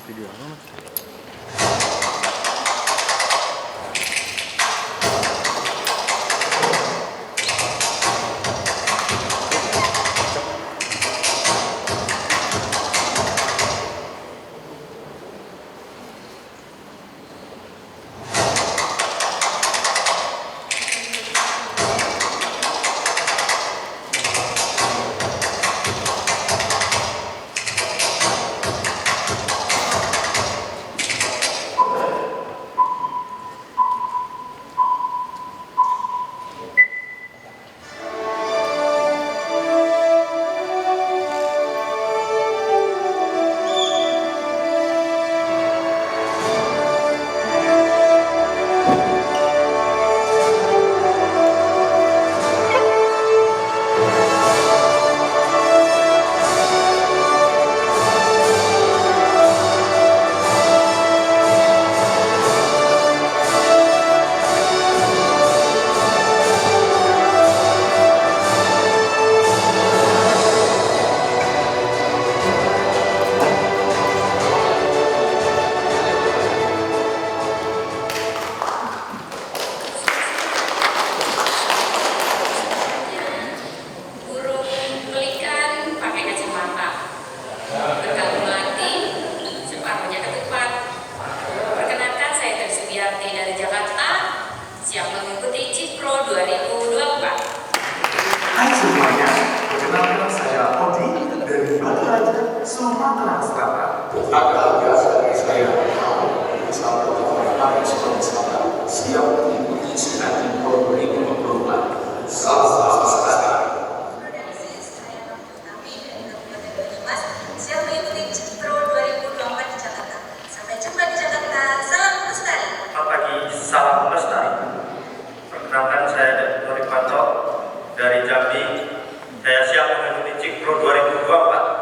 Video apa mas? Siap mengikuti Cikpro 2024. Hai semuanya, perkenalkan saya Odi dari Batu Raja, Sumatera Selatan. Agak biasa dari saya, bersama teman-teman Sumatera Selatan, siap mengikuti sidang Cikpro 2024. Salam sejahtera. Siap mengikuti Cikpro 2024 di Jakarta. Sampai jumpa di Jakarta. Salam Lestari. Selamat pagi, salam Lestari. Perkenalkan saya Dr. Rikwanto dari Jambi. Saya siap mengikuti Cikpro 2024.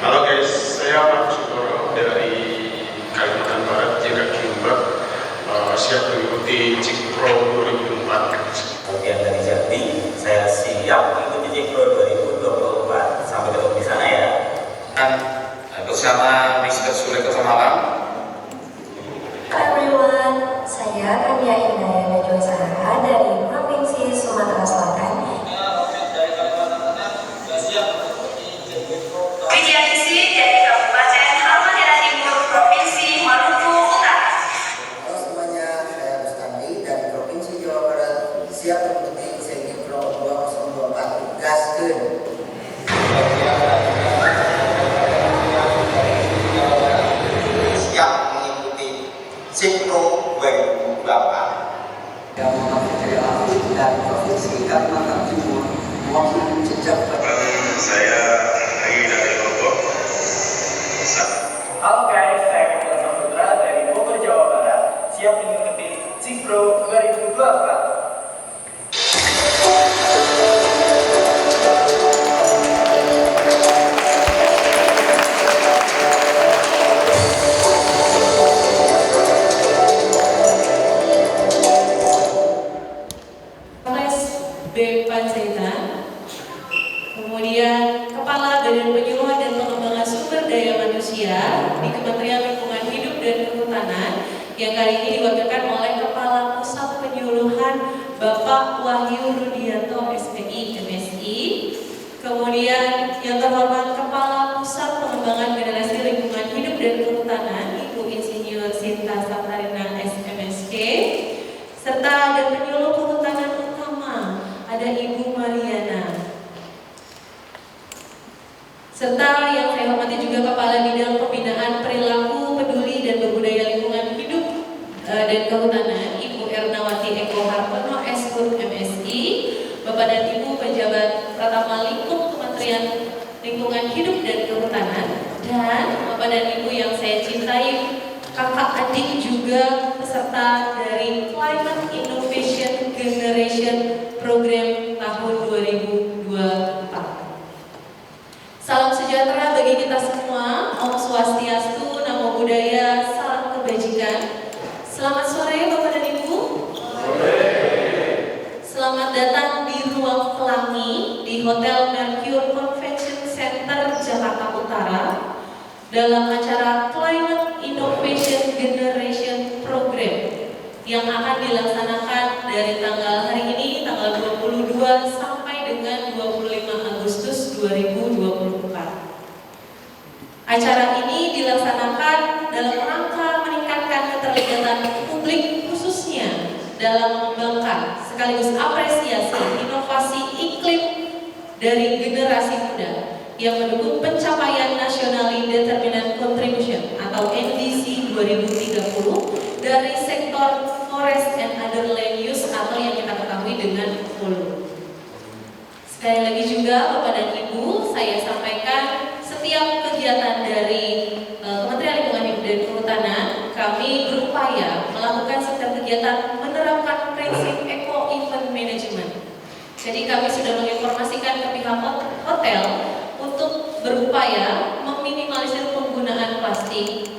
Halo guys, saya Pak Sugoro dari Kalimantan Barat, Jaga Jumber, siap mengikuti Cikpro 2024. Bagian dari Jambi, saya siap mengikuti Cikpro 2024. Sampai ketemu di sana ya. Dan bersama Mr. Suleko Semalam. Hello everyone, saya Kania Indah Najwa Sahara dari Provinsi Sumatera Selatan. Widianisi dari Kabupaten Halmahera Timur, Provinsi Maluku Utara. Halo semuanya, saya Bustami dari Provinsi Jawa Barat, siap mengikuti Cikpro 2024. Gaskeun. Siap mengikuti Cikpro 2024. Yang mewakili aku dari Provinsi Kalimantan Timur, mewakili jejak Saya Agi dari Lombok. Halo guys, saya Ketua Samudra dari Bogor, Jawa Barat. Siap mengikuti Cikpro 2024. B. Panjaitan, kemudian Kepala Badan Penyuluhan dan Pengembangan Sumber Daya Manusia di Kementerian Lingkungan Hidup dan Kehutanan yang kali ini diwakilkan oleh Kepala Pusat Penyuluhan Bapak Wahyu Rudianto SPI MSI, kemudian yang terhormat Kepala Pusat Pengembangan Generasi Lingkungan Hidup dan Kehutanan Ibu Insinyur Sinta Satarina SMSK, serta dan penyuluh kehutanan utama ada Ibu Mariana, serta yang saya hormati juga Kepala Bidang Pembinaan Perilaku Peduli dan Berbudaya Lingkungan Hidup dan Kehutanan Ibu Ernawati Eko Hartono SHUT MSI, Bapak dan Ibu pejabat Pratama Lingkup Kementerian Lingkungan Hidup dan Kehutanan, dan Bapak dan Ibu yang saya cintai, kakak adik juga peserta dari Climate Innovation Generation Program tahun 2024. Salam sejahtera bagi kita semua. Om Swastiastu, Namo Buddhaya, salam kebajikan. Selamat sore Bapak dan Ibu. Selamat datang di Ruang Pelangi di Hotel Mercure Convention Center Jakarta Utara dalam acara Climate Innovation Generation Program yang akan dilaksanakan dari tanggal hari ini, tanggal 22 sampai dengan 25 Agustus 2024. Acara ini dilaksanakan dalam rangka meningkatkan keterlibatan publik khususnya dalam mengembangkan sekaligus apresiasi inovasi iklim dari generasi muda yang mendukung pencapaian Nationally Determined Contribution atau NDC 2030 dari sektor forest and other land use atau yang kita ketahui dengan hulu. Sekali lagi juga Bapak dan Ibu, saya sampaikan setiap kegiatan dari Kementerian Lingkungan Hidup dan Kehutanan, kami berupaya melakukan setiap kegiatan menerapkan prinsip eco-event management. Jadi kami sudah menginformasikan ke pihak hotel untuk berupaya meminimalisir penggunaan plastik.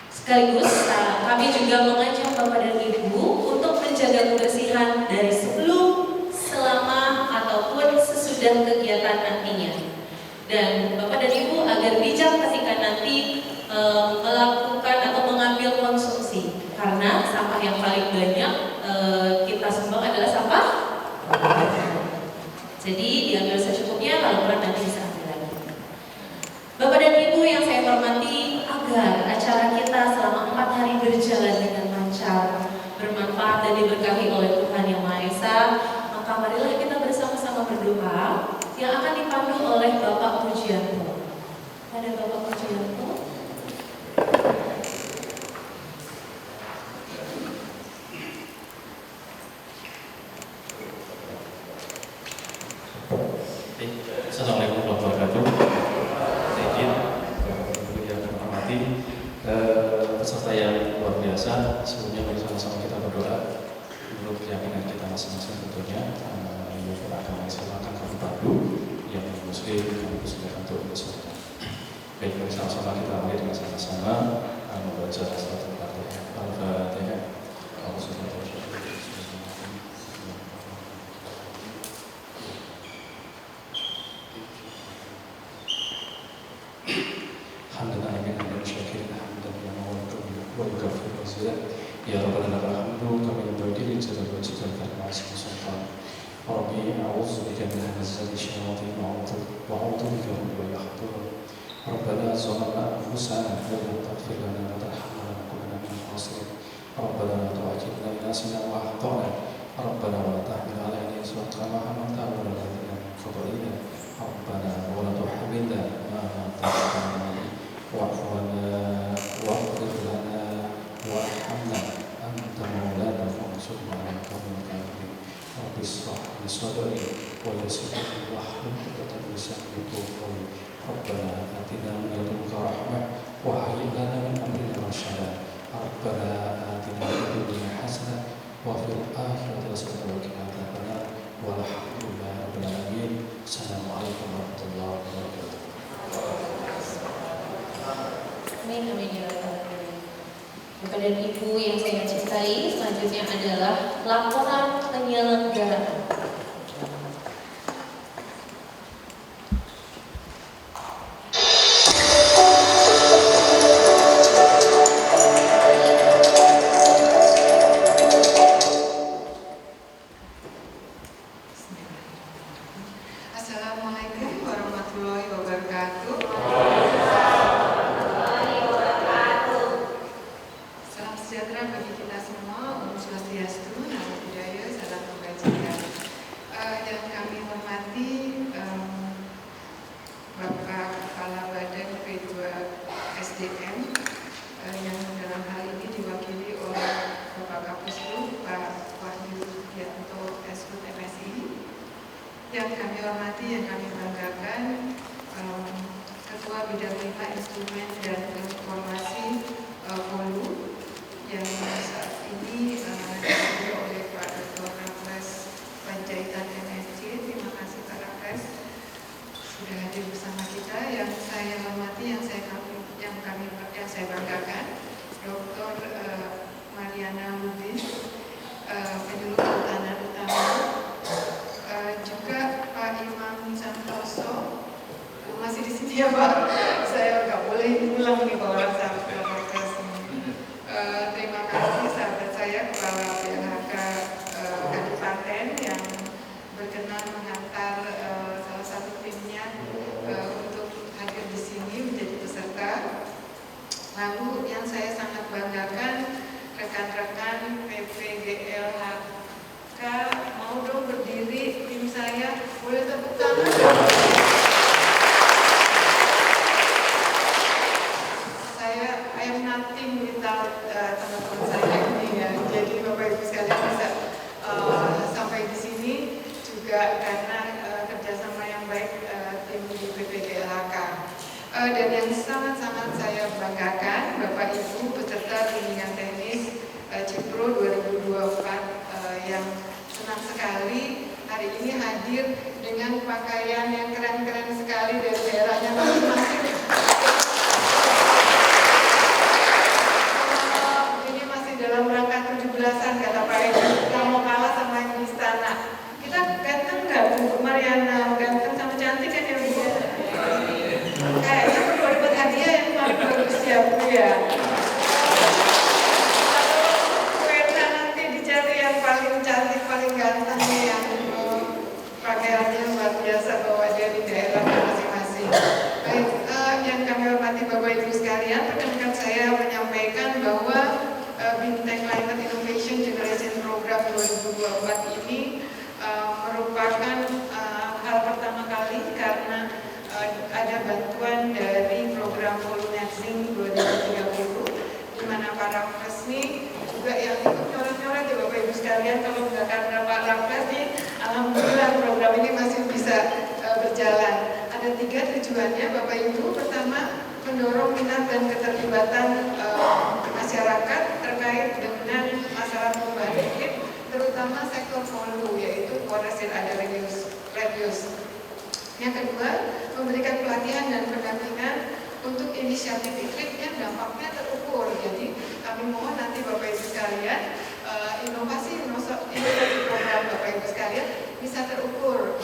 Sekaligus kami juga mengajak Bapak dan Ibu untuk menjaga kebersihan dari sebelum, selama, ataupun sesudah kegiatan nantinya. Dan Bapak dan Ibu agar bijak ketika nanti melakukan atau mengambil konsumsi, karena sampah yang paling banyak kita sumbang adalah sampah. Jadi diambil secukupnya, kalau kurang nanti bisa ambil lagi. Bapak dan Ibu yang saya hormati, agar acara kita selama 4 hari berjalan dengan lancar, bermanfaat dan diberkahi oleh Tuhan Yang Maha Esa, maka marilah kita bersama-sama berdoa yang akan dipandu oleh Bapak Pujianto. Ada Bapak Pujianto. Assalamualaikum warahmatullahi wabarakatuh. Saya izin yang saya hormati peserta yang luar biasa. Sebelumnya mari sama-sama kita berdoa menurut keyakinan kita masing-masing tentunya. Yang beragama Islam akan kami pandu, yang Muslim kami persilakan untuk bersuara. Baik, mari sama-sama kita mulai dengan sama-sama membaca surat Al-Fatihah. Al-Fatihah. Ya Rabbana lakal hamdu kama yanbaghi li jalali wajhika wa azimi sultanik. Rabbi a'udzu bika min hamazati syayatin wa a'udzu bika rabbi an yahdurun. Rabbana zalamna anfusana wa lam taghfir lana wa tarhamna lanakunanna minal khasirin. Rabbana la tu'akhidhna in nasina wa akhtana. Rabbana wa la tahmil 'alaina isran kama hamalta 'ala alladhina min qablina. Rabbana wa la tuhammilna ma la taqata lana bihi wa'fu 'anna waghfir lana warhamna anta maulana fansurna 'alal qawmil kafirin. Rabbi ishrah li sadri wa yassir li wahlul 'uqdatam min lisani yafqahu qawli. Rabbana atina min ladunka rahmah wa hayyi' lana min amrina rashada. Rabbana atina fid dunya hasanah wa fil akhirati hasanah wa qina adzabannar. Walhamdulillahi rabbil alamin. Assalamualaikum warahmatullahi wabarakatuh. Amin, amin ya rabbal alamin. Bapak dan Ibu yang saya cintai, selanjutnya adalah laporan penyelenggaraan. Assalamualaikum warahmatullahi wabarakatuh. Salam sejahtera bagi kita semua. Om Swastiastu, Namo Buddhaya, salam kebajikan. Yang kami hormati Bapak Kepala Badan P2 SDM yang dalam hal ini diwakili oleh Bapak Kapusru Pak Wahyu Yanto SHUT MSI. Yang kami hormati, yang kami banggakan Mahasiswa Bidang 5 Instrumen dan Informasi Polu yang saat ini dipimpin oleh Pak Dr. Raffles Panjaitan MSc. Terima kasih Pak Raffles sudah hadir bersama kita. Yang saya hormati, yang saya banggakan, Dr. Mariana Lubis, Penyuluh Kehutanan Utama, juga Pak Imam Santoso, masih di sini ya Pak. Saya nggak boleh pulang nih kalau sahabat Raffles. Terima kasih sahabat saya Kepala PLHK Kabupaten yang berkenan menghantar salah satu timnya untuk hadir di sini menjadi peserta. Lalu yang saya sangat banggakan, rekan-rekan PPGLHK, mau dong berdiri tim saya, boleh tepuk tangan dong. I am nothing without teman-teman saya ini ya. Jadi Bapak Ibu sekalian bisa sampai di sini juga karena kerjasama yang baik tim di PPGLHK. Dan yang sangat-sangat saya banggakan, Bapak Ibu peserta bimbingan teknis Cipro 2024 yang senang sekali hari ini hadir dengan pakaian yang keren-keren sekali dari daerahnya masing-masing. Ini masih dalam rangka 17-an kata Pak Edi, nggak mau kalah sama yang di istana. Kita ganteng nggak Bu Mariana? Ganteng sama cantik kan ya Bu? Kayaknya perlu dapat hadiah yang paling bagus ya Bu ya. Kalau nanti dicari yang paling cantik, paling ganteng yang pakaiannya luar biasa bawa dia di daerah masing-masing. Baik, yang kami hormati Bapak Ibu sekalian, perkenankan saya menyampaikan bahwa Bintang Climate Innovation Generation Program 2024 ini merupakan hal pertama kali karena ada bantuan dari program Polunetzing 2030 di mana Pak Raffles ini juga yang ikut nyoret-nyoret ya Bapak Ibu sekalian. Kalau nggak karena Pak Raffles nih, alhamdulillah program ini masih bisa berjalan. Ada 3 tujuannya Bapak Ibu. Pertama, mendorong minat dan keterlibatan masyarakat terkait dengan masalah perubahan iklim, terutama sektor hulu yaitu forest and other reuse. Yang kedua, memberikan pelatihan dan pendampingan untuk inisiatif iklim yang dampaknya terukur. Jadi kami mohon nanti Bapak Ibu sekalian, inovasi program Bapak Ibu sekalian bisa terukur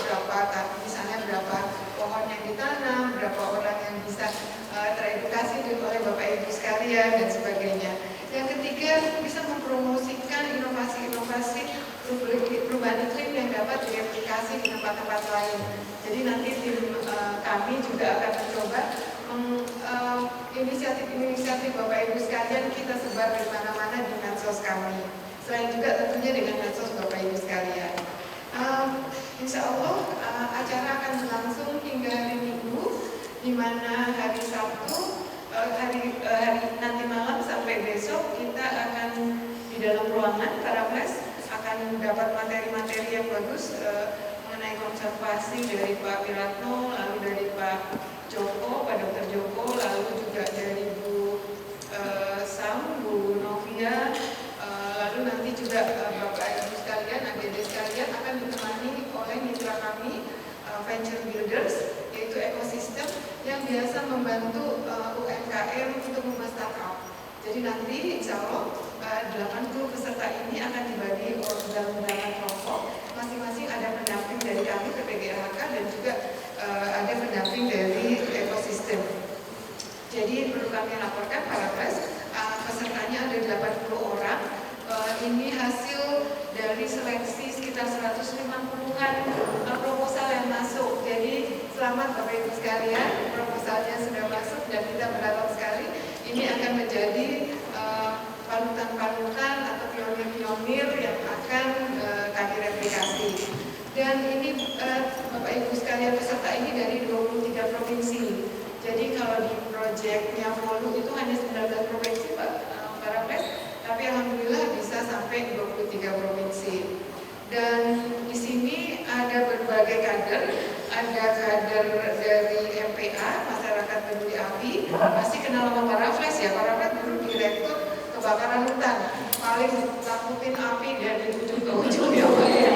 misalnya berapa pohon yang ditanam, berapa orang yang bisa teredukasi oleh Bapak Ibu sekalian dan sebagainya. Yang ketiga, bisa mempromosikan inovasi-inovasi perubahan iklim yang dapat direplikasi di tempat-tempat lain. Jadi nanti tim kami juga akan mencoba inisiatif Bapak Ibu sekalian kita sebar di mana-mana di medsos kami. Selain juga tentunya dengan medsos Bapak Ibu sekalian. Insya Allah acara akan berlangsung hingga hari Minggu, di mana hari Sabtu, hari nanti malam sampai besok kita akan di dalam ruangan para pres akan dapat materi-materi yang bagus mengenai konservasi dari Pak Wiratno, lalu dari Pak Joko, Pak Dr. Joko, lalu juga dari Bu Sam, Bu Novia, lalu nanti juga Bapak Ibu sekalian, AGD sekalian akan ditemani oleh mitra kami Venture Builders, yaitu ekosistem yang biasa membantu UMKM untuk membuat startup. Jadi nanti insya Allah 80 peserta ini akan dibagi dalam 8 kelompok. Masing-masing ada pendamping dari kami PPGLHK dan juga ada pendamping dari ekosistem. Jadi perlu kami laporkan para pres, pesertanya ada 80 orang. Ini hasil dari seleksi sekitar 150-an proposal yang masuk. Jadi selamat Bapak Ibu sekalian, proposalnya sudah masuk dan kita berharap sekali ini akan menjadi panutan-panutan atau pionir-pionir yang akan kami replikasi. Dan ini Bapak Ibu sekalian peserta ini dari 23 provinsi. Jadi kalau di proyeknya Polu itu hanya 19 provinsi Pak Raffles, tapi alhamdulillah bisa sampai 23 provinsi. Dan di sini ada berbagai kader, ada kader dari MPA, masyarakat masyarakat peduli api pasti kenal sama Pak Raffles ya. Pak Raffles guru direktur kebakaran hutan, paling takutin api dari ujung ke ujung ya Pak ya.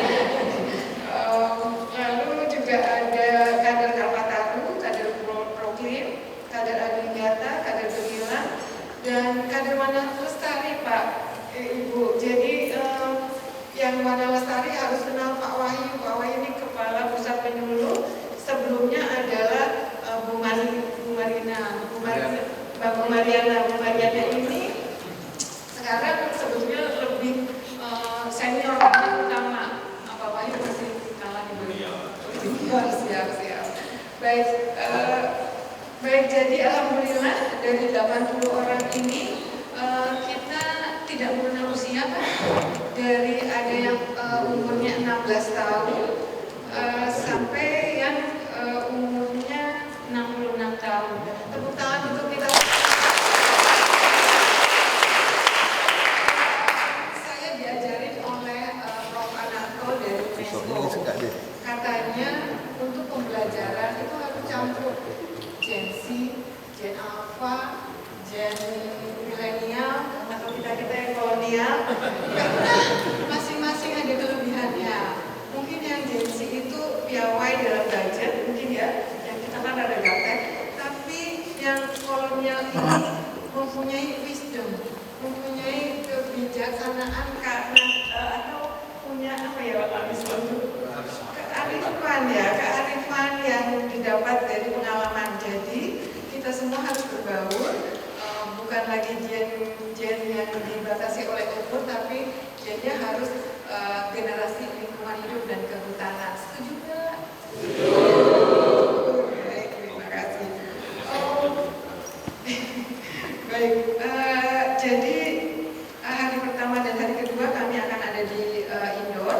Lalu juga ada kader Kalpataru, kader Proklim, kader Adinggata, kader Gemilang, dan kader Mana Lestari Pak Ibu. Jadi yang Mana Lestari harus kenal Pak Wahyu. Pak Wahyu ini kepala pusat penyuluh. Sebelumnya adalah Bu Mariana ini sekarang sebetulnya lebih senior utama. Pak Wahyu masih kalah di beliau. Siap. Baik, jadi alhamdulillah dari 80 orang ini kita tidak mengenal usia kan? Dari ada yang umurnya 16 tahun sampai yang umurnya 66 tahun. Tepuk tangan untuk kita. Saya diajarin oleh Prof. Anarko dari UNESCO. Katanya untuk pembelajaran itu harus campur Gen Z, Gen Alpha, Gen Milenial, atau kita yang kolonial, karena masing-masing ada kelebihannya. Mungkin yang Gen Z itu piawai dalam gadget, mungkin ya, yang kita kan ada gaptek, tapi yang kolonial ini mempunyai wisdom, mempunyai kebijaksanaan karena atau punya apa ya Pak Wisdom? Kearifan yang didapat dari pengalaman. Jadi kita semua harus berbaur, bukan lagi gen yang dibatasi oleh umur, tapi gennya harus generasi lingkungan hidup dan kehutanan. Setuju nggak? Baik, terima kasih. Baik, jadi hari pertama dan hari kedua kami akan ada di indoor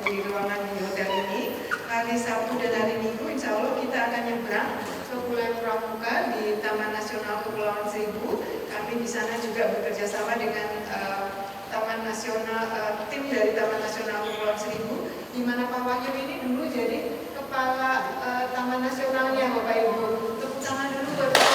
di ruangan di hotel ini. Hari Sabtu dan hari Minggu insya Allah kita akan nyebrang ke Pulau Pramuka di Taman Nasional Kepulauan Seribu. Kami di sana juga bekerja sama dengan Taman Nasional, tim dari Taman Nasional Kepulauan Seribu, di mana Pak Wahyu ini dulu jadi kepala Taman Nasionalnya Bapak Ibu. Tepuk tangan dulu buat Pak.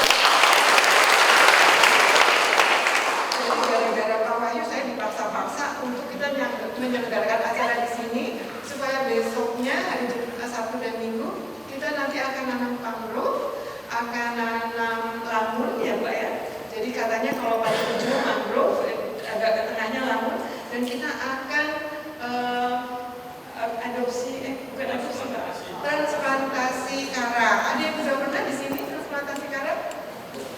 Jadi gara-gara Pak Wahyu saya dipaksa-paksa untuk kita menyelenggarakan acara di sini supaya besoknya hari Sabtu dan Minggu kita nanti akan nanam mangrove, akan nanam lamun ya Pak ya. Jadi katanya kalau pada ujung mangrove, agak ke tengahnya lamun, dan kita akan transplantasi kara. Ada yang sudah pernah di sini transplantasi kara?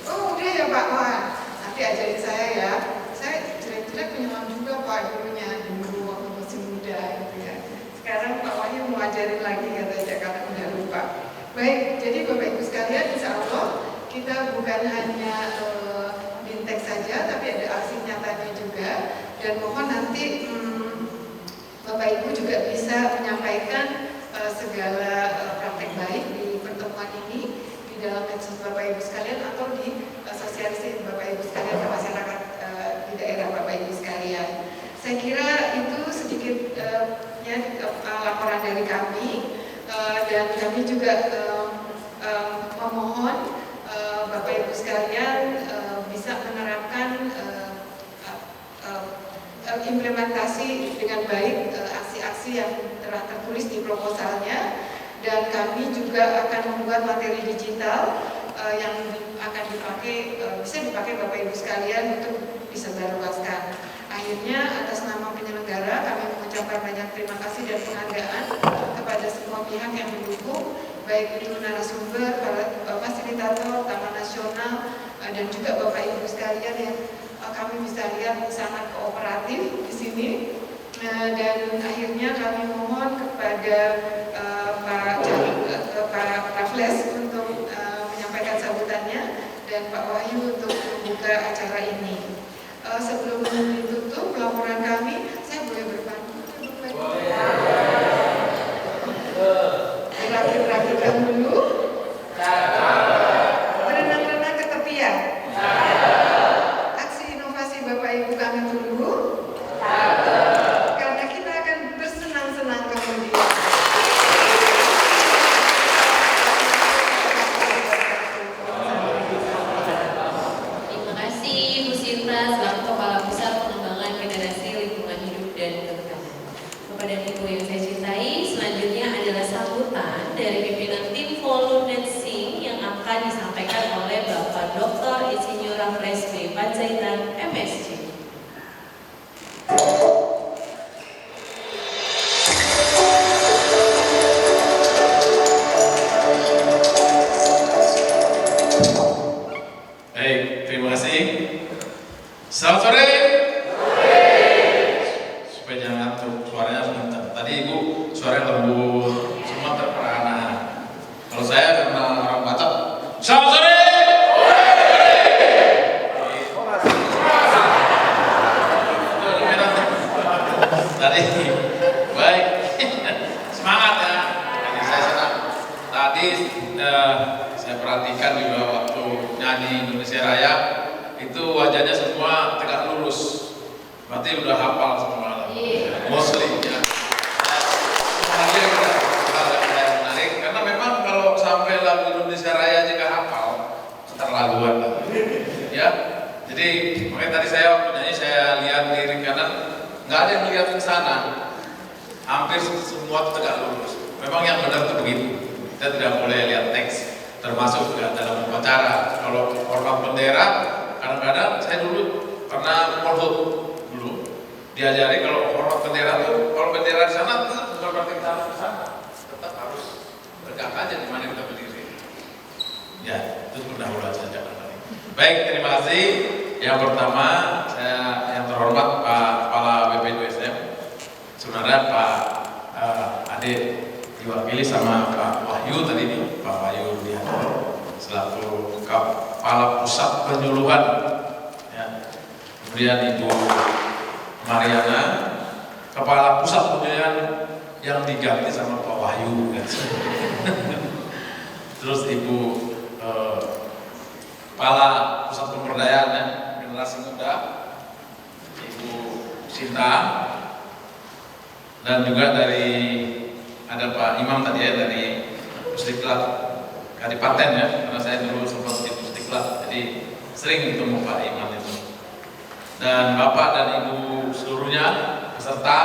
Oh udah ya Pak, wah nanti ajarin saya ya. Saya jelek-jelek penyelam juga Pak dulunya dulu waktu masih muda gitu ya. Sekarang Pak Wahyu mau ajarin lagi katanya karena udah lupa. Baik, jadi Bapak Ibu sekalian, insya Allah kita bukan hanya bintek saja, tapi ada aksi nyatanya juga. Dan mohon nanti Bapak Ibu juga bisa menyampaikan segala praktek baik di pertemuan ini di dalam medsos Bapak Ibu sekalian atau di sosialisasi Bapak Ibu sekalian ke masyarakat di daerah Bapak Ibu sekalian. Saya kira itu sedikit laporan dari kami, dan kami juga memohon Bapak Ibu sekalian bisa menerapkan implementasi dengan baik aksi-aksi yang telah tertulis di proposalnya, dan kami juga akan membuat materi digital yang akan dipakai, bisa dipakai Bapak Ibu sekalian untuk disebarluaskan. Akhirnya atas nama penyelenggara kami mengucapkan banyak terima kasih dan penghargaan kepada semua pihak yang mendukung, baik itu narasumber, fasilitator, Taman Nasional, dan juga Bapak Ibu sekalian yang kami bisa lihat sangat kooperatif di sini. Dan akhirnya kami mohon kepada Pak Raffles untuk menyampaikan sambutannya dan Pak Wahyu untuk membuka acara ini. Sebelum ditutup laporan kami, saya boleh berpantun? Rakit-rakitkan dulu. Berenang-renang ke tepian. Aksi inovasi Bapak Ibu kami tunggu. Karena kita akan bersenang-senang kemudian. akan disampaikan oleh Bapak Dr. Insinyur Raffles B. Panjaitan, MSc. Baik, terima kasih. Selamat sore. Supaya jangan ngantuk, suaranya sebentar. Tadi Ibu suaranya lembut, semua terperana. Kalau saya karena orang Batak, selamat sore. Tadi baik, semangat ya. Jadi saya senang. Tadi saya perhatikan juga waktu nyanyi Indonesia Raya itu wajahnya semua tegak lurus. Berarti udah hafal semua. Mostly ya. Menarik karena memang kalau sampai lagu Indonesia Raya jika hafal keterlaluan lah. Ya. Jadi makanya tadi saya waktu nyanyi saya lihat lirik kanan nggak ada yang melihat ke sana. Hampir semua tegak lurus. Memang yang benar itu begitu. Kita tidak boleh lihat teks, termasuk juga dalam upacara. Kalau hormat bendera, kadang-kadang saya dulu pernah polhut dulu diajari kalau hormat bendera tuh, kalau bendera di sana tuh bukan berarti kita harus ke sana, tetap harus tegak aja di mana kita berdiri. Ya, itu pendahuluan saja. Baik, terima kasih. Yang pertama, saya yang terhormat Pak Kepala BP2SM, sebenarnya Pak Ade diwakili sama Pak Wahyu tadi nih, Pak Wahyu Dihato selaku Kepala Pusat Penyuluhan, ya. Kemudian Ibu Mariana Kepala Pusat Penyuluhan yang diganti sama Pak Wahyu, ya. Terus Ibu Kepala Pusat Pemberdayaan ya, Generasi Muda, Ibu Sinta, dan juga dari ada Pak Imam tadi ya dari Pusdiklat Kadipaten ya, karena saya dulu sempat di Pusdiklat, jadi sering ketemu Pak Imam itu. Dan Bapak dan Ibu seluruhnya peserta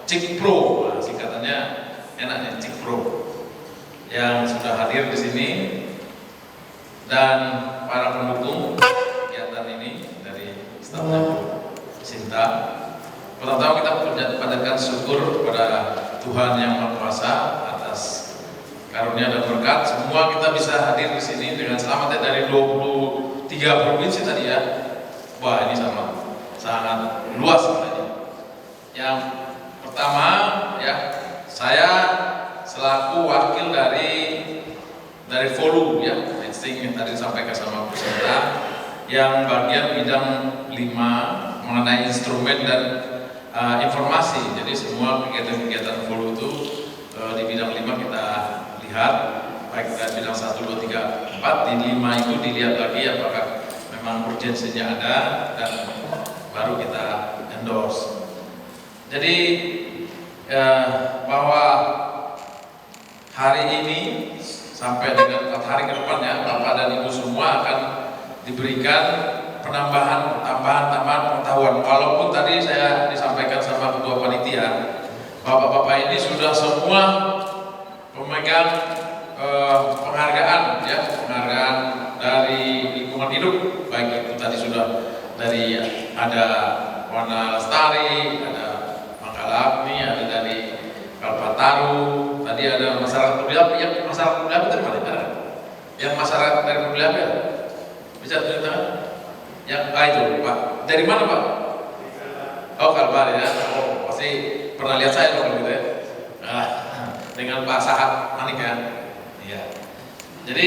Cikpro, nah, singkatannya enaknya Cikpro, yang sudah hadir di sini dan para pendukung kegiatan ini dari stafnya Bu Sinta. Pertama kita panjatkan syukur kepada Tuhan Yang Maha Kuasa atas karunia dan berkat. Semua kita bisa hadir di sini dengan selamat ya, dari 23 provinsi tadi ya. Wah, ini sangat luas sebenarnya. Yang pertama ya, saya selaku wakil dari Volume ya, yang tadi disampaikan sama Bu Sinta, yang bagian bidang 5 mengenai instrumen dan informasi. Jadi semua kegiatan-kegiatan Volume itu di bidang 5 kita lihat, baik dari bidang 1, 2, 3, 4. Di 5 itu dilihat lagi apakah memang urgensinya ada dan baru kita endorse. Jadi bahwa hari ini sampai dengan 4 hari ke depannya Bapak dan Ibu semua akan diberikan tambahan pengetahuan. Walaupun tadi saya disampaikan sama ketua panitia, bapak-bapak ini sudah semua pemegang penghargaan ya, penghargaan dari lingkungan hidup, baik itu tadi sudah dari ada Warna Lestari, ada Mangkalagni, ada dari Kalpataru, tadi ada masyarakat Peduli. Yang masyarakat Peduli dari mana? Yang masyarakat dari Peduli ya? Bisa tunjukkan? Yang itu Pak, dari mana Pak? Oh, Kalbar ya. Oh, pasti pernah lihat saya kalau gitu ya. Dengan Pak Sahat Manik ya. Iya. Jadi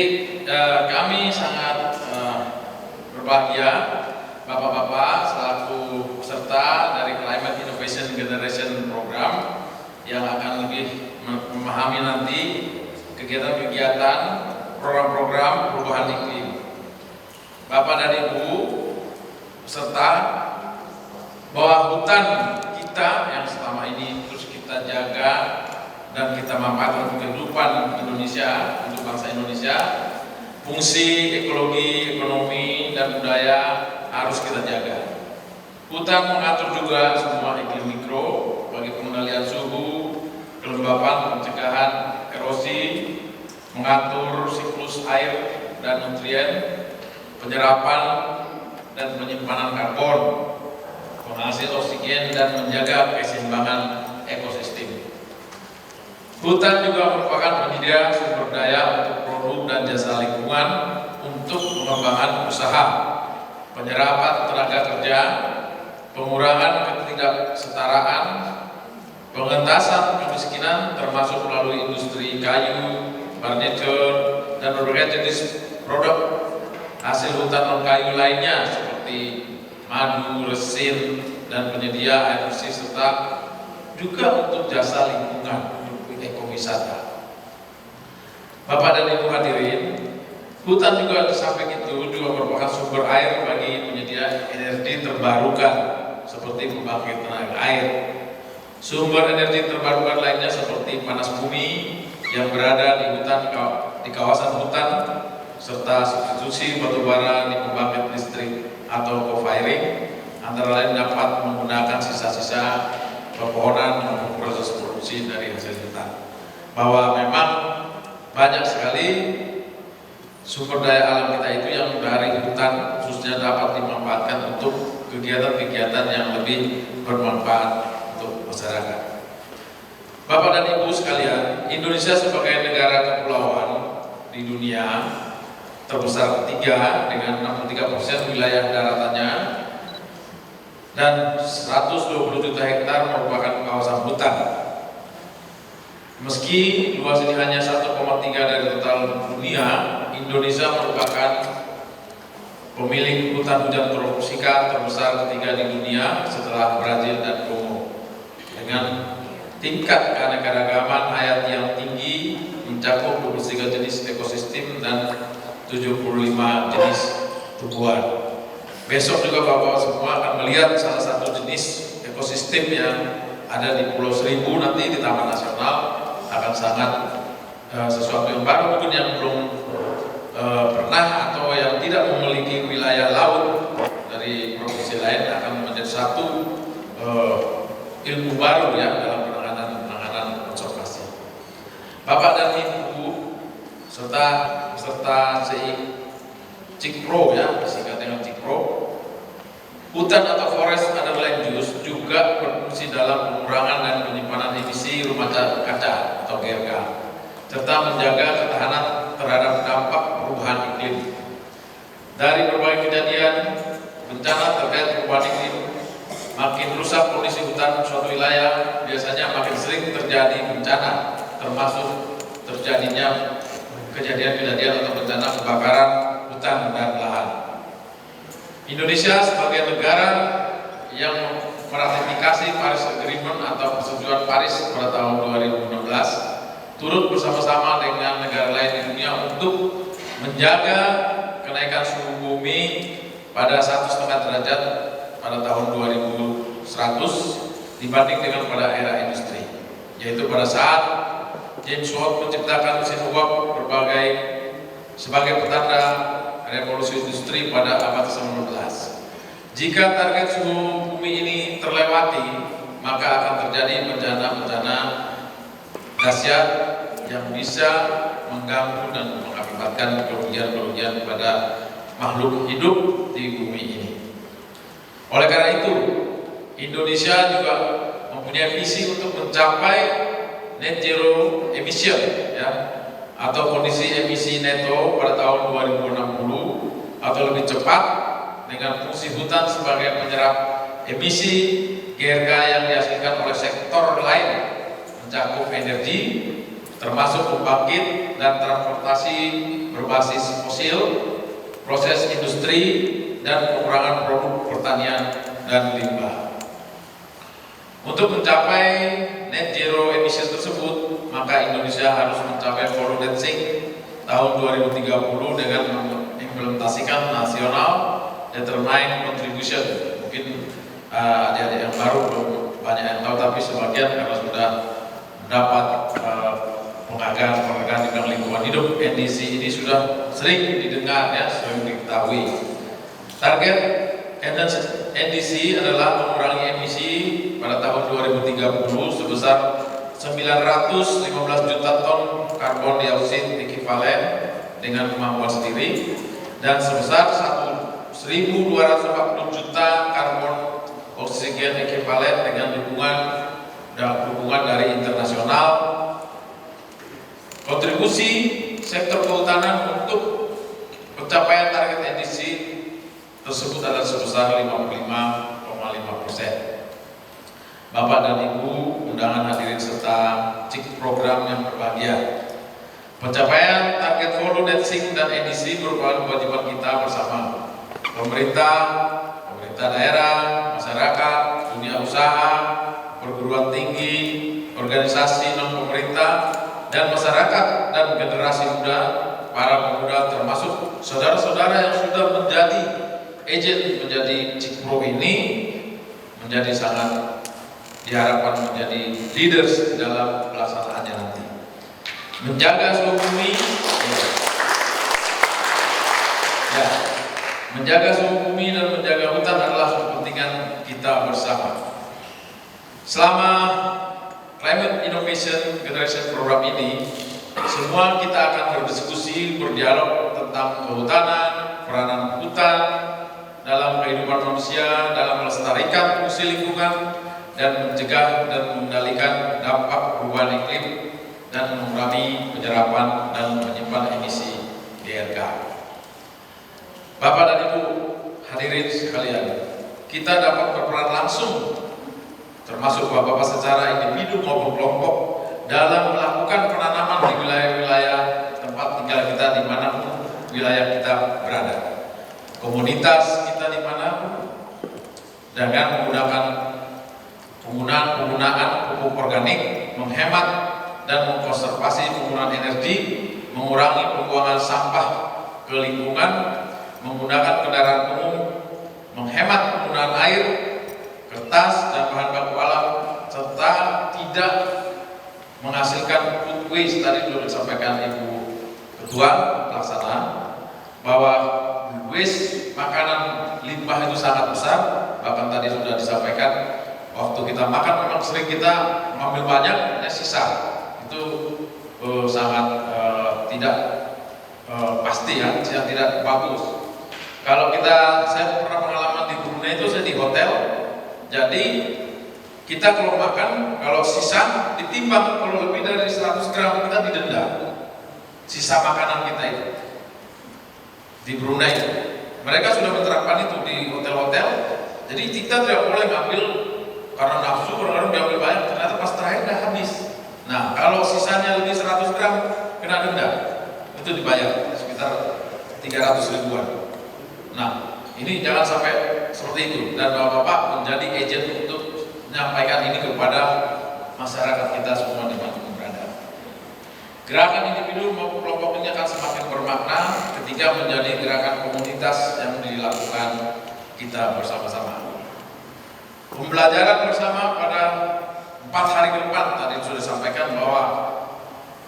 kami sangat berbahagia Bapak-bapak selaku peserta dari Climate Innovation Generation Program yang akan lebih memahami nanti kegiatan-kegiatan program-program perubahan iklim. Bapak dan Ibu peserta, bahwa hutan kita yang selama ini terus kita jaga dan kita manfaatkan untuk kehidupan Indonesia, untuk bangsa Indonesia, fungsi ekologi, ekonomi, dan budaya harus kita jaga. Hutan mengatur juga semua iklim mikro bagi pengendalian suhu, kelembapan, pencegahan erosi, mengatur siklus air dan nutrien, penyerapan dan penyimpanan karbon, penghasil oksigen, dan menjaga keseimbangan ekosistem. Hutan juga merupakan penyedia sumber daya untuk produk dan jasa lingkungan untuk pengembangan usaha, penyerapan tenaga kerja, pengurangan ketidaksetaraan, pengentasan kemiskinan termasuk melalui industri kayu, furniture, dan berbagai jenis produk hasil hutan non-kayu lainnya seperti madu, resin, dan penyedia air bersih, serta juga untuk jasa lingkungan, ekowisata. Bapak dan Ibu hadirin, hutan juga di samping itu juga merupakan sumber air bagi penyedia energi terbarukan seperti pembangkit tenaga air. Sumber energi terbarukan lainnya seperti panas bumi yang berada di hutan, di kawasan hutan, serta substitusi batubara di pembangkit listrik atau co-firing, antara lain dapat menggunakan sisa-sisa pepohonan maupun proses produksi dari hasil hutan. Bahwa memang banyak sekali sumber daya alam kita itu yang dari hutan khususnya dapat dimanfaatkan untuk kegiatan-kegiatan yang lebih bermanfaat untuk masyarakat. Bapak dan Ibu sekalian, Indonesia sebagai negara kepulauan di dunia terbesar ketiga dengan 63% wilayah daratannya dan 120 juta hektar merupakan kawasan hutan. Meski luas ini hanya 1,3 dari total dunia, Indonesia merupakan pemilik hutan hujan tropika terbesar ketiga di dunia setelah Brazil dan Kongo. Dengan tingkat keanekaragaman hayati yang tinggi, mencakup 23 jenis ekosistem dan 75 jenis tumbuhan. Besok juga Bapak semua akan melihat salah satu jenis ekosistem yang ada di Pulau Seribu nanti di Taman Nasional, akan sangat sesuatu yang baru mungkin yang belum pernah atau yang tidak memiliki wilayah laut dari provinsi lain akan menjadi satu ilmu baru ya dalam penanganan konservasi. Bapak dan Ibu serta Cikpro ya, disingkat dengan Cikpro, hutan atau forest under land use juga berfungsi dalam pengurangan dan penyimpanan emisi rumah kaca atau GRK, serta menjaga ketahanan terhadap dampak perubahan iklim. Dari berbagai kejadian bencana terkait perubahan iklim, makin rusak kondisi hutan suatu wilayah, biasanya makin sering terjadi bencana, termasuk terjadinya kejadian-kejadian atau bencana kebakaran hutan dan lahan. Indonesia sebagai negara yang meratifikasi Paris Agreement atau Persetujuan Paris pada tahun 2016 turut bersama-sama dengan negara lain di dunia untuk menjaga kenaikan suhu bumi pada 1,5 derajat pada tahun 2100 dibanding dengan pada era industri, yaitu pada saat James Watt menciptakan mesin uap sebagai petanda revolusi industri pada abad ke-19. Jika target suhu bumi ini terlewati, maka akan terjadi bencana-bencana dahsyat yang bisa mengganggu dan mengakibatkan kerugian-kerugian pada makhluk hidup di bumi ini. Oleh karena itu, Indonesia juga mempunyai visi untuk mencapai net zero emission ya, atau kondisi emisi neto pada tahun 2060 atau lebih cepat, dengan fungsi hutan sebagai penyerap emisi GRK yang dihasilkan oleh sektor lain, mencakup energi termasuk pembangkit dan transportasi berbasis fosil, proses industri, dan pengurangan produk pertanian dan limbah. Untuk mencapai net zero emission tersebut, maka Indonesia harus mencapai volume net sink tahun 2030 dengan mengimplementasikan nasional determined contribution. Mungkin adik-adik yang baru belum banyak yang tahu, tapi sebagian karena sudah mendapat penghargaan di bidang lingkungan hidup, NDC ini sudah sering didengar ya, sering diketahui. Target NDC adalah mengurangi emisi pada tahun 2030 sebesar 915 juta ton karbon dioksida ekivalen dengan kemampuan sendiri dan sebesar 1.240 juta karbon oksigen ekivalen dengan dukungan dari internasional. Kontribusi sektor kehutanan untuk pencapaian target edisi tersebut adalah sebesar 55,5%. Bapak dan Ibu undangan hadirin serta CIK program yang berbahagia, pencapaian target volume net sink dan edisi merupakan kewajiban kita bersama. Pemerintah daerah, masyarakat, dunia usaha, perguruan tinggi, organisasi non-pemerintah, dan masyarakat dan generasi muda, para pemuda termasuk saudara-saudara yang sudah menjadi agent menjadi CIK Pro ini menjadi sangat diharapkan menjadi leaders dalam pelaksanaannya nanti. Menjaga suhu bumi, menjaga suhu bumi dan menjaga hutan adalah kepentingan kita bersama. Selama Climate Innovation Generation Program ini, semua kita akan berdiskusi, berdialog tentang kehutanan, peranan hutan dalam kehidupan manusia, dalam melestarikan fungsi lingkungan, dan mencegah dan mengendalikan dampak perubahan iklim dan mengurangi penyerapan dan menyimpan emisi GRK. Bapak dan Ibu hadirin sekalian, kita dapat berperan langsung termasuk bapak-bapak secara individu maupun kelompok dalam melakukan penanaman di wilayah-wilayah tempat tinggal kita dimanapun wilayah kita berada, komunitas kita dimanapun, dengan menggunakan penggunaan pupuk organik, menghemat dan mengkonservasi penggunaan energi, mengurangi pembuangan sampah ke lingkungan, menggunakan kendaraan umum, menghemat penggunaan air, kertas dan bahan baku alam, serta tidak menghasilkan food waste. Tadi sudah disampaikan Ibu Ketua Pelaksana bahwa waste makanan limbah itu sangat besar. Bahkan tadi sudah disampaikan waktu kita makan memang sering kita mengambil banyak, sisa itu sangat tidak pasti ya, tidak bagus. Kalau saya pernah pengalaman di Brunei itu, saya di hotel, jadi kita kalau makan, kalau sisa ditimbang, kalau lebih dari 100 gram kita didenda sisa makanan kita itu di Brunei. Mereka sudah menerapkan itu di hotel-hotel, jadi kita tidak boleh ngambil karena nafsu, kadang-kadang diambil banyak, ternyata pas terakhir udah habis. Nah, kalau sisanya lebih 100 gram kena denda, itu dibayar sekitar 300 ribuan. Nah, ini jangan sampai seperti itu, dan Bapak menjadi agent untuk menyampaikan ini kepada masyarakat kita semua dimanapun berada. Gerakan individu maupun kelompok ini akan semakin bermakna ketika menjadi gerakan komunitas yang dilakukan kita bersama-sama. Pembelajaran bersama pada 4 hari ke depan tadi sudah disampaikan bahwa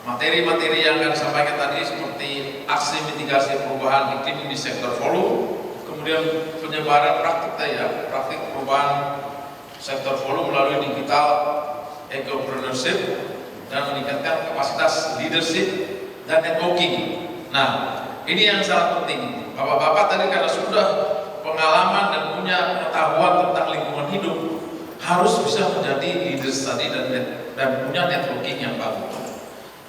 materi-materi yang akan disampaikan tadi seperti aksi mitigasi perubahan iklim di sektor volume, kemudian penyebaran praktik perubahan sektor volume melalui digital ecopreneurship dan meningkatkan kapasitas leadership dan networking. Nah, ini yang sangat penting. Bapak-bapak tadi karena sudah pengalaman dan punya pengetahuan tentang lingkungan hidup, harus bisa menjadi leaders tadi dan punya networking yang bagus.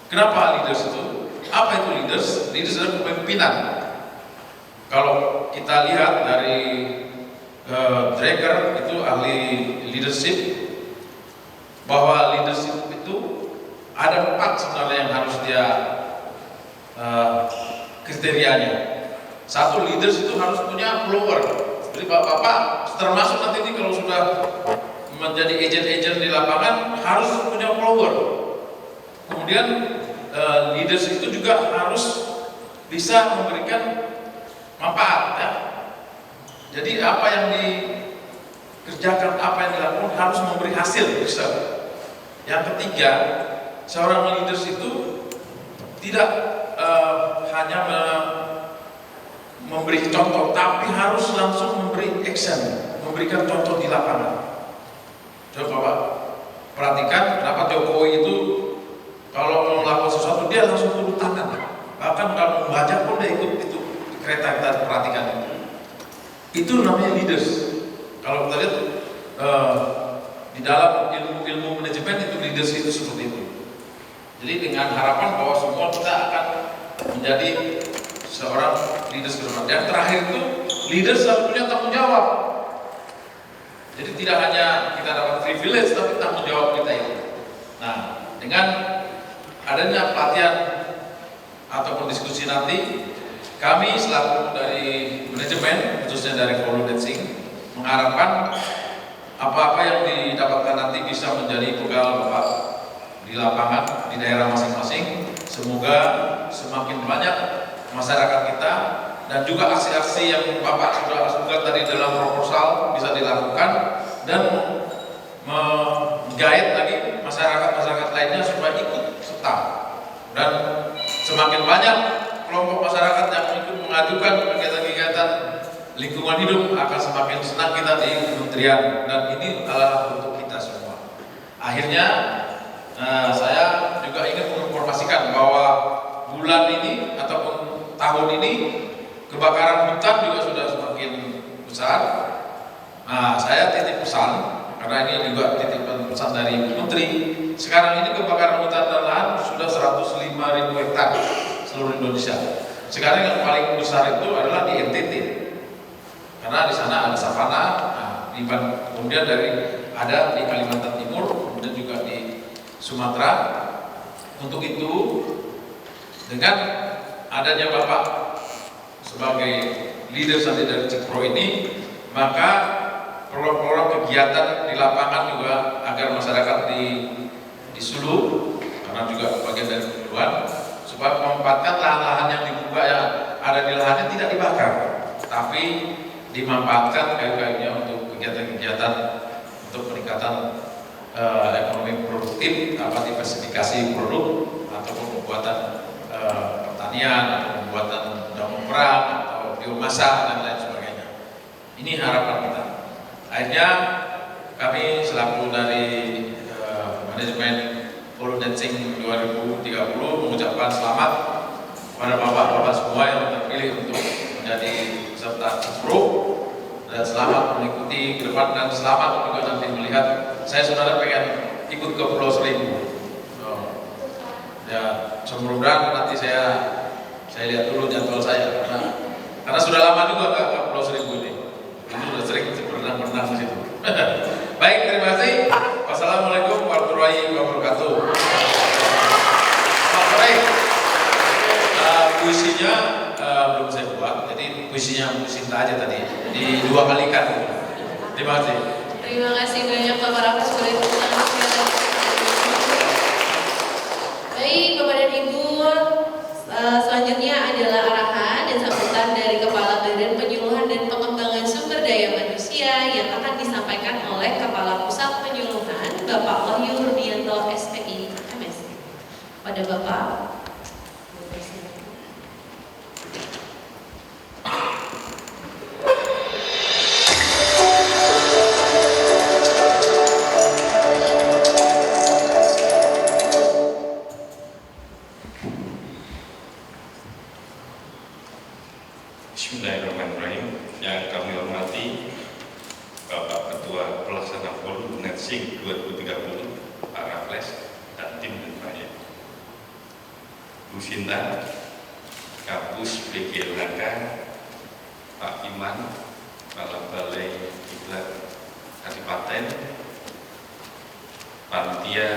Kenapa leaders itu? Apa itu leaders? Leaders adalah kepemimpinan. Kalau kita lihat dari Drager itu ahli leadership, bahwa leadership itu ada 4 sebenarnya yang harus dia kriterianya. Satu, leaders itu harus punya follower. Jadi bapak-bapak termasuk nanti ini kalau sudah menjadi agent-agent di lapangan harus punya follower. Kemudian leaders itu juga harus bisa memberikan manfaat ya. Jadi apa yang dikerjakan, apa yang dilakukan harus memberi hasil bisa. Yang ketiga, seorang leaders itu tidak hanya memberi contoh, tapi harus langsung memberi action, memberikan contoh di lapangan. Coba Pak perhatikan kenapa Jokowi itu kalau mau melakukan sesuatu dia langsung turun tangan. kereta kita perhatikan itu namanya leaders. Kalau kita lihat di dalam ilmu manajemen itu leaders itu seperti itu. Jadi dengan harapan bahwa semua kita akan menjadi seorang leaders ke depan. Dan terakhir itu leaders harus punya tanggung jawab. Jadi tidak hanya kita dapat privilege, tapi tanggung jawab kita itu. Nah, dengan adanya pelatihan ataupun diskusi nanti, kami selaku dari manajemen, khususnya dari Polo Dancing, mengharapkan apa-apa yang didapatkan nanti bisa menjadi bekal Bapak di lapangan, di daerah masing-masing. Semoga semakin banyak masyarakat kita dan juga aksi-aksi yang Bapak sudah sebutkan tadi dalam proposal bisa dilakukan dan menggait lagi masyarakat lainnya supaya ikut serta. Dan semakin banyak kelompok masyarakat yang ikut mengajukan kegiatan-kegiatan lingkungan hidup, akan semakin senang kita di kementerian, dan ini adalah untuk kita semua. Akhirnya saya juga ingin menginformasikan bahwa bulan ini ataupun tahun ini kebakaran hutan juga sudah semakin besar. Nah, saya titip pesan, karena ini juga titipan pesan dari Ibu Menteri. Sekarang ini kebakaran hutan dan lahan sudah 105.000 hektar seluruh Indonesia. Sekarang yang paling besar itu adalah di NTT, karena di sana ada savana. Nah, kemudian ada di Kalimantan Timur, kemudian juga di Sumatera. Untuk itu, dengan adanya Bapak sebagai leader nanti dari Cikpro ini, maka program-program kegiatan di lapangan juga agar masyarakat di Sulu, karena juga bagian dari penyuluhan, supaya memanfaatkan lahan-lahan yang dibuka yang ada di lahannya tidak dibakar, tapi dimanfaatkan kayu-kayunya untuk kegiatan-kegiatan untuk peningkatan ekonomi produktif, dapat diversifikasi produk ataupun pembuatan pertanian atau pembuatan daun perang atau biomasa dan lain sebagainya. Ini harapan kita. Akhirnya kami selaku dari manajemen Polo Dancing 2030 mengucapkan selamat kepada bapak-bapak semua yang terpilih untuk menjadi peserta Cikpro, dan selamat mengikuti ke depan, dan selamat juga nanti melihat. Saya saudara pengen ikut ke Pulau Seribu. Ya, semoga nanti saya lihat dulu jadwal saya, karena sudah lama juga ke Pulau Seribu ini. Ini sudah sering berenang-berenang di situ. Baik, terima kasih. Wassalamualaikum warahmatullahi wabarakatuh. Baik, puisinya belum saya buat, jadi puisinya Bu Sinta aja tadi, di 2 kalikan. Terima kasih. Terima kasih banyak Bapak Rafis. Baik, Bapak dan Ibu, selanjutnya adalah arahan dan sambutan dari Kepala Badan Penyuluhan dan Pengembangan Sumber Daya Manusia yang akan disampaikan oleh Kepala Pusat Penyuluhan Bapak Wahyu Rudianto SPI MS. Pada Bapak. Bismillahirrahmanirrahim. Yang kami hormati Bapak Ketua Pelaksana Polo Dancing 2030, Pak Raffles dan tim lainnya, Bu Sinta, Kapus BGLHK, Pak Iman, Kepala Balai Diklat Kadipaten, panitia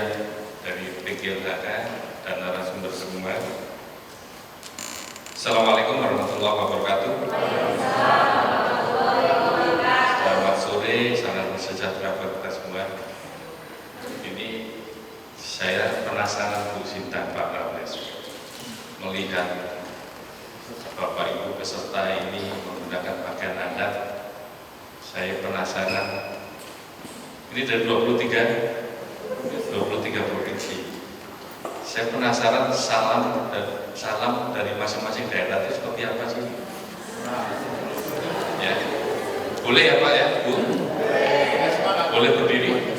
dari BGLHK dan narasumber semua. Assalamualaikum warahmatullahi wabarakatuh. Selamat sore, salam sejahtera buat kita semua. Ini saya penasaran Bu Sinta, Pak Raffles, melihat Bapak Ibu peserta ini menggunakan pakaian adat. Saya penasaran, ini dari 23 provinsi. Saya penasaran salam dari masing-masing daerah itu seperti apa sih? Ya, boleh ya Pak ya, Bu? Boleh berdiri?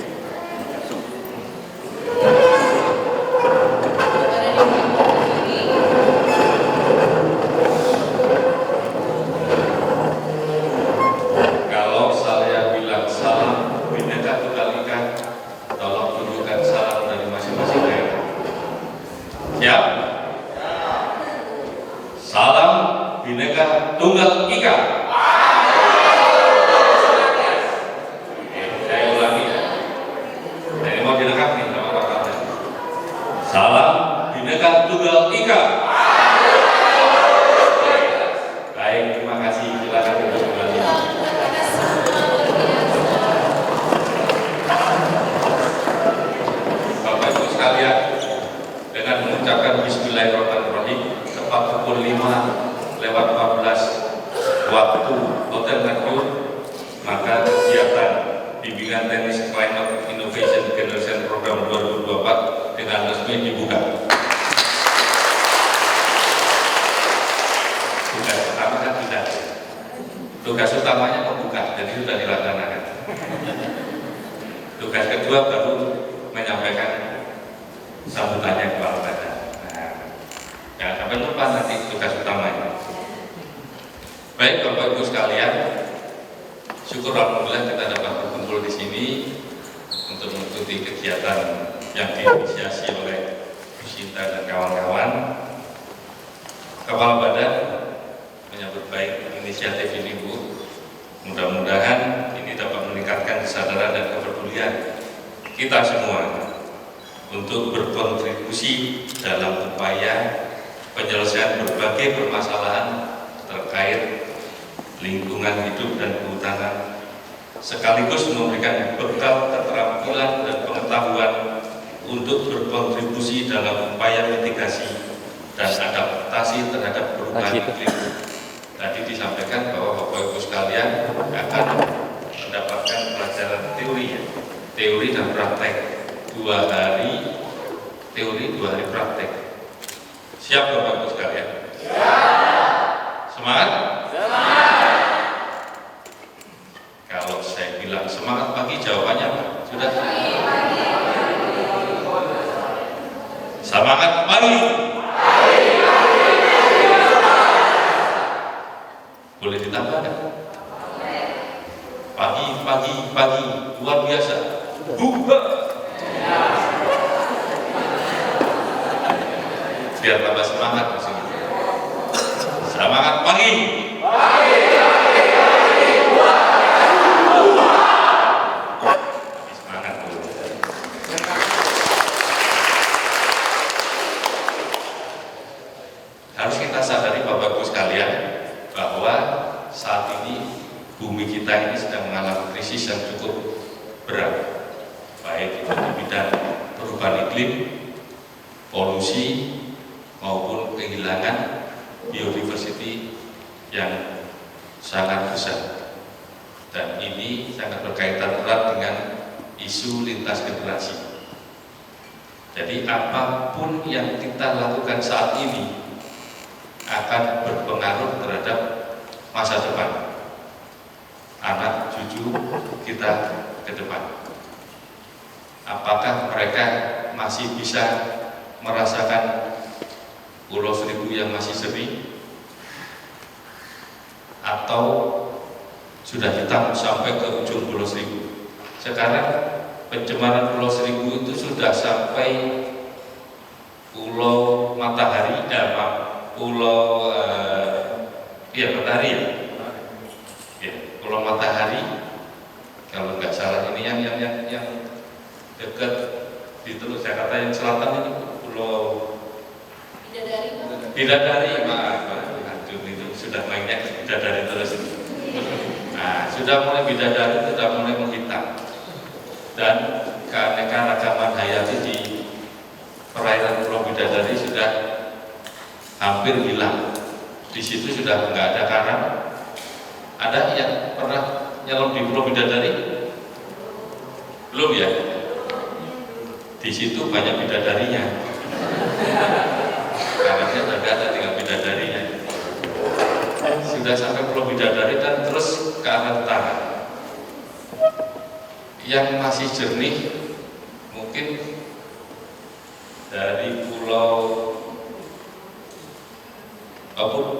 Bhinneka Tunggal Ika. Saya ulangi ya. Ini mau direkam nih sama orang-orang. Salam Bhinneka Tunggal Ika. Baik, terima kasih. Silakan untuk kembali. Bapak Ibu sekalian, dengan mengucapkan Bismillahirrahmanirrahim tepat pukul 5:14 waktu Hotel Mercure, maka kegiatan bimbingan teknis Climate Innovation Generation Program 2024 dengan resmi dibuka. Tugas pertama kan sudah, tugas utamanya membuka, jadi sudah dilaksanakan. Tugas kedua baru menyampaikan sambutannya kepala badan. Nah, jangan sampai lupa nanti tugas utamanya. Baik Bapak Ibu sekalian, syukur alhamdulillah kita dapat berkumpul di sini untuk mengikuti kegiatan yang diinisiasi oleh Bu Sinta dan kawan-kawan. Kepala badan menyambut baik inisiatif ini Bu. Mudah-mudahan ini dapat meningkatkan kesadaran dan kepedulian kita semua untuk berkontribusi dalam upaya penyelesaian berbagai permasalahan terkait lingkungan hidup dan kehutanan, sekaligus memberikan bekal keterampilan dan pengetahuan untuk berkontribusi dalam upaya mitigasi dan adaptasi terhadap perubahan iklim. Tadi disampaikan bahwa Bapak Ibu sekalian akan mendapatkan pelajaran teori dan praktek, 2 hari teori, 2 hari praktek. Siap Bapak Ibu sekalian? Semangat? Kalau saya bilang semangat pagi, jawabannya apa? Sudah? Semangat pagi. Boleh ditambah kan? Pagi, luar biasa. Buka. Biar tambah semangat di sini. Semangat pagi. Semangat dulu. Harus kita sadari Bapak Ibu sekalian bahwa saat ini bumi kita ini sedang mengalami krisis yang cukup berat, baik itu di bidang perubahan iklim, polusi, maupun kehilangan biodiversity yang sangat besar. Dan ini sangat berkaitan erat dengan isu lintas generasi. Jadi apapun yang kita lakukan saat ini akan berpengaruh terhadap masa depan anak cucu kita ke depan. Apakah mereka masih bisa merasakan Pulau Seribu yang masih seri, atau sudah hitam sampai ke ujung Pulau Seribu? Sekarang pencemaran Pulau Seribu itu sudah sampai Pulau Matahari, Pulau Matahari ya? Ya, Pulau Matahari, kalau nggak salah ini yang dekat di Teluk Jakarta yang selatan ini Pulau Bidadari, maaf, itu sudah mainnya bidadari terus. Nah, sudah mulai bidadari, sudah mulai menghitam, dan keanekaragaman hayati di perairan Pulau Bidadari sudah hampir hilang. Di situ sudah nggak ada karang. Ada yang pernah nyelam di Pulau Bidadari? Belum ya? Di situ banyak bidadarinya. Karangnya sudah ada, tinggal bidadarinya. Sudah sampai Pulau Bidadari dan terus ke arah utara. Yang masih jernih mungkin dari Pulau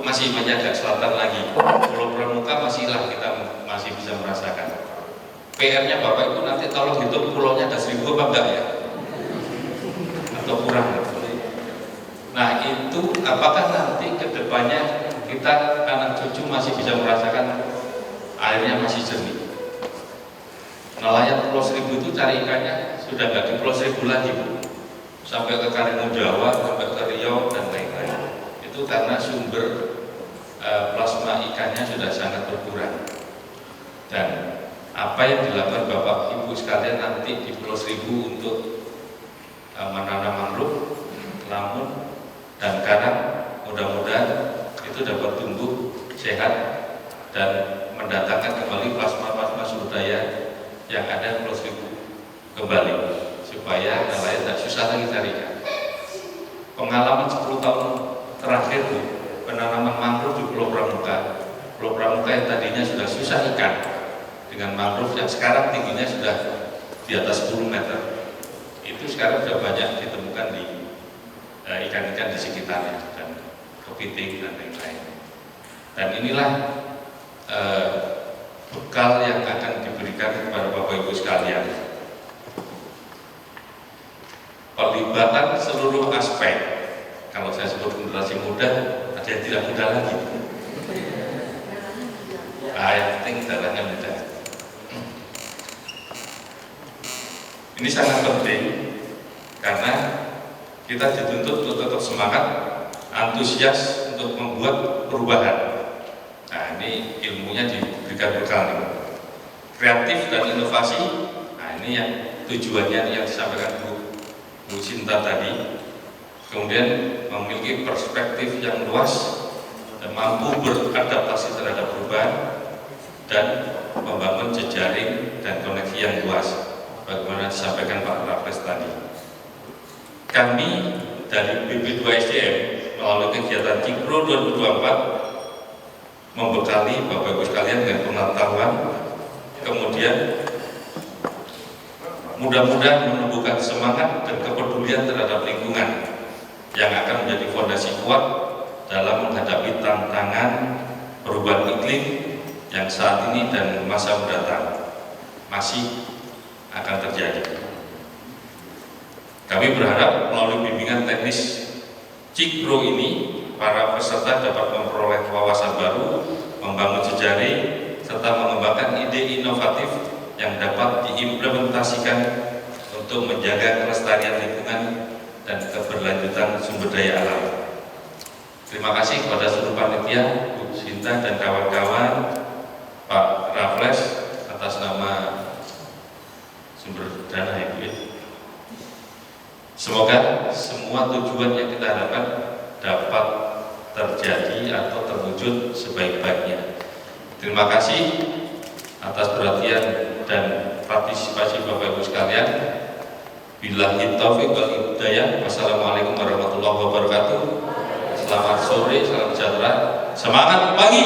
masih banyak agak selatan lagi. Pulau Pramuka masihlah kita masih bisa merasakan. PR-nya Bapak Ibu nanti tolong hitung pulaunya ada 1000 apa enggak ya? Atau kurang? Nah itu apakah nanti kedepannya kita airnya masih jernih. Nelayan Pulau Seribu itu cari ikannya sudah nggak di Pulau Seribu lagi, Bu. Sampai ke Karimun Jawa, sampai ke Riau dan lain-lain. Itu karena sumber plasma ikannya sudah sangat berkurang. Dan apa yang dilakukan Bapak Ibu sekalian nanti di Pulau Seribu untuk menanam mangrove, lamun dan karang, mudah-mudahan itu dapat tumbuh sehat dan mendatangkan kembali plasma-plasma sumber daya yang ada di Pulau Seribu kembali, supaya nelayan tidak susah lagi cari ikan. Pengalaman 10 tahun terakhir, Bu, penanaman mangrove di Pulau Pramuka yang tadinya sudah susah ikan dengan mangrove yang sekarang tingginya sudah di atas 10 meter, itu sekarang sudah banyak ditemukan di ikan-ikan di sekitarnya dan kepiting dan lain-lain. Dan inilah bekal yang akan diberikan kepada Bapak Ibu sekalian. Pelibatan seluruh aspek. Kalau saya sebut generasi muda, ada yang tidak muda lagi. Yang penting jalannya muda. Ini sangat penting karena kita dituntut untuk tetap semangat, antusias untuk membuat perubahan. Nah, ini ilmunya diberikan bekal. Kreatif dan inovasi. Nah, ini yang tujuannya yang disampaikan Bu Sinta tadi. Kemudian memiliki perspektif yang luas dan mampu beradaptasi terhadap perubahan dan membangun jejaring dan koneksi yang luas. Bagaimana disampaikan Pak Raffles tadi. Kami dari BP2SDM melalui kegiatan Cikpro 2024 membekali Bapak Ibu sekalian dengan pengetahuan, kemudian mudah-mudahan menumbuhkan semangat dan kepedulian terhadap lingkungan yang akan menjadi fondasi kuat dalam menghadapi tantangan perubahan iklim yang saat ini dan masa mendatang masih akan terjadi. Kami berharap melalui bimbingan teknis Cikpro ini, para peserta dapat memperoleh wawasan baru, membangun jejaring, serta mengembangkan ide inovatif yang dapat diimplementasikan untuk menjaga kelestarian lingkungan dan keberlanjutan sumber daya alam. Terima kasih kepada seluruh panitia, Bu Sinta dan kawan-kawan, Pak Raffles atas nama sumber dana Ibu ya. Semoga semua tujuan yang kita harapkan dapat terjadi atau terwujud sebaik-baiknya. Terima kasih atas perhatian dan partisipasi Bapak Ibu sekalian. Billahi taufiq wal hidayah. Wassalamualaikum warahmatullahi wabarakatuh. Selamat sore, salam sejahtera. Semangat pagi.